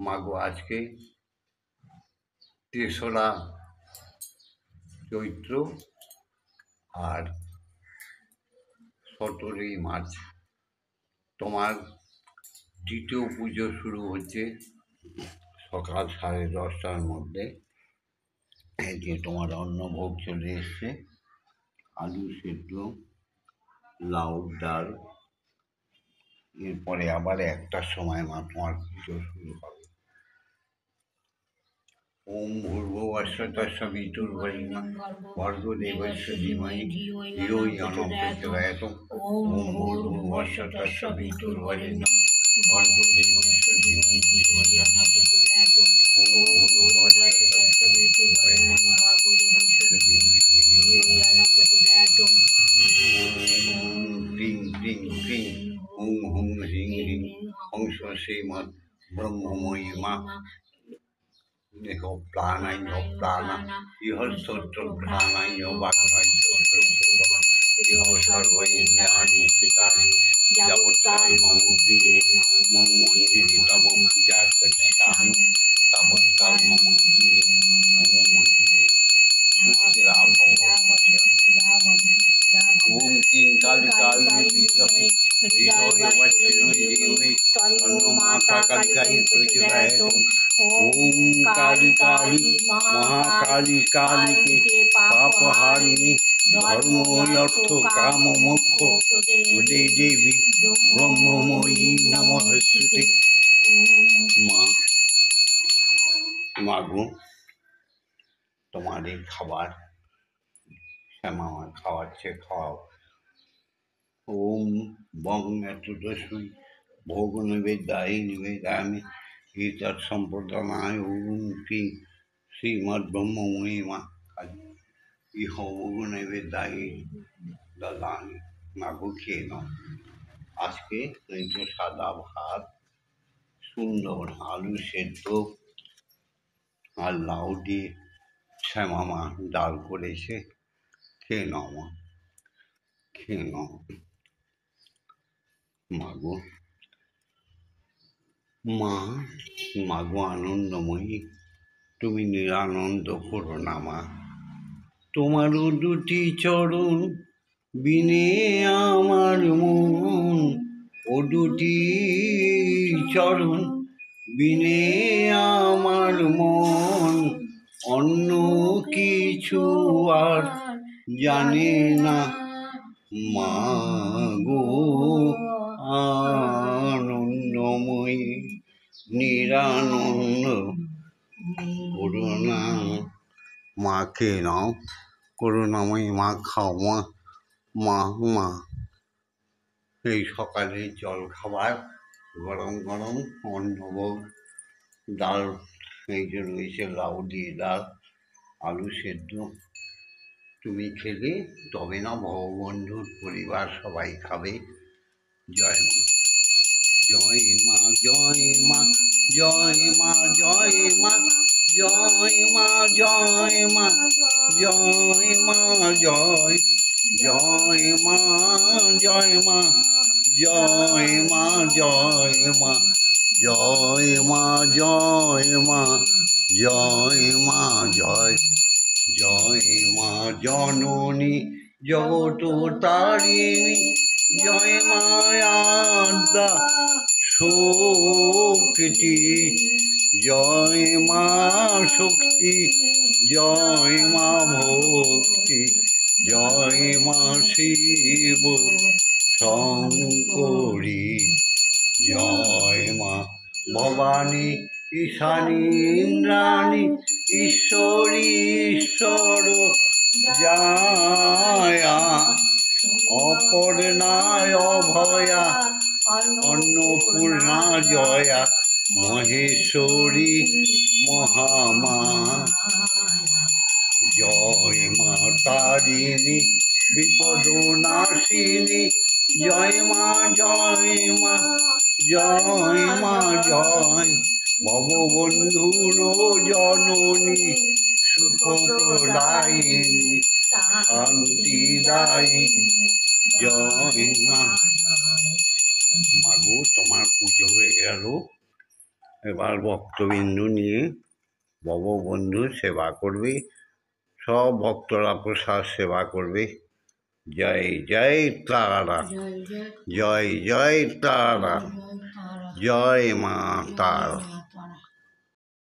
মাগো আজকে ৩রা চৈত্র আর ১৭ই মার্চ তোমার দ্বিতীয় পুজো শুরু হচ্ছে সকাল 10:30টার মধ্যে। এই যে তোমার অন্নভোগ চলে এসছে, আলু সেদ্ধ, লাউ ডাল। এরপরে আবার 1টার সময় মা তোমার পুজো শুরু হবে। ওম ভূর্ভুবস্সঃ তস্সবিতুর্বরেণ্যং ভর্গো দেবস্য ধীমহি ধিয়ো ইয়ো নঃ প্রচোদয়াৎ। ওম ভূর্ভুবস্সঃ তস্সবিতুর্বরেণ্যং ভর্গো দেবস্য ধীমহি ধিয়ো ইয়ো নঃ প্রচোদয়াৎ। ওম ভূর্ভুবস্সঃ তস্সবিতুর্বরেণ্যং ভর্গো দেবস্য ধীমহি ধিয়ো ইয়ো নঃ প্রচোদয়াৎ। ওম ক্রিং ক্রিং ক্রিং হুং হুং হ্রিং হ্রিং হংস শ্রীমৎ ব্রহ্মময়ী মা ইহ প্রাণায় প্রাণা ইহ স্তোত্র প্রাণায় বাক্যায় ইহ সর্বৈর্যানি স্থিতানি যাবৎকাল মম প্রিয়ে মম মন্দিরে তব পূজা করিষ্যামি তাবৎকাল মম প্রিয়ে মম মন্দিরে সুস্থিরা ভব। ওম কিং কালী কালী বিদ্মহে হৃদয়বর্ষিণী ধীমহি তন্নো মাতা কালী প্রচোদয়াৎ। ওম কালী কালী মহাকালী কালীকে পাপহারিণী ধর্ম অর্থ কাম মোক্ষ প্রদে দেবী ব্রহ্মময়ী নমস্তুতে। মাগো তোমার এই খাবার শ্যামা মা খাওয়াচ্ছে, খাওয়াও। ওম বং এতদস্যই ভোগ নিবেদায় নিবেদামি এতৎ সম্প্রদানায়। ওম ক্রিং শ্রীমৎ ব্রহ্মময়ী মা কালী ইহ ভোগ নিবেদায় দদামি। মাগো খেয়ে নাও। আজকে একটু সাদা ভাত, সুন্দর আলু সেদ্ধ আর লাউ দিয়ে শ্যামা মা ডাল করেছে। খেয়ে নাও মা, খেয়ে নাও। মাগো মা, মাগো আনন্দময়ী, তুমি নিরানন্দ করো না মা। তোমারও দুটি চরণ বিনে আমার মন, ও দুটি চরণ বিনে আমার মন অন্য কিছু আর জানে না। মাগো আনন্দময়ী নিরানন্দ করুণা। মা খেয়ে নাও, করুণাময়ী মা খাও মা। মা মা এই সকালে জল খাবার গরম গরম অন্নভোগ ডাল, এই যে রয়েছে লাউ দিয়ে ডাল, আলু সেদ্ধ। তুমি খেলে তবে না ভববন্ধুর পরিবার সবাই খাবে। জয় মা, জয় মা, জয় মা, জয় মা, জয় মা, জয় মা, জয় মা, জয় মা, জয় জয় মা, জয় মা, জয় মা, জয় মা, জয় মা, জয় মা, জয় মা, জয় জয় মা জননী জগত তারিণী, জয় মা আদ্যা শক্তি, জয় মা শক্তি, জয় মা ভক্তি, জয় মা শিব শঙ্করী, জয় মা ভবানী ঈশানী ইন্দ্রাণী ঈশ্বরী ঈশ্বর জায়া, অপর্ণায় অভয়া অন্নপূর্ণা জয়া, মহেশ্বরী মহামায়া, জয় মা তারিণী বিপদনাশিনী, জয় মা, জয় মা, জয় মা, জয় ভববন্ধুর জননী সুখপ্রদায়িনী শান্তিদায়িনী, জয় মা। মাগো তোমার পুজো হয়ে গেল, এবার ভক্তবিন্দু নিয়ে ভববন্ধু সেবা করবে, সব ভক্তরা প্রসাদ সেবা করবে। জয় জয় তারা, জয় জয় তারা, জয় মা তারা।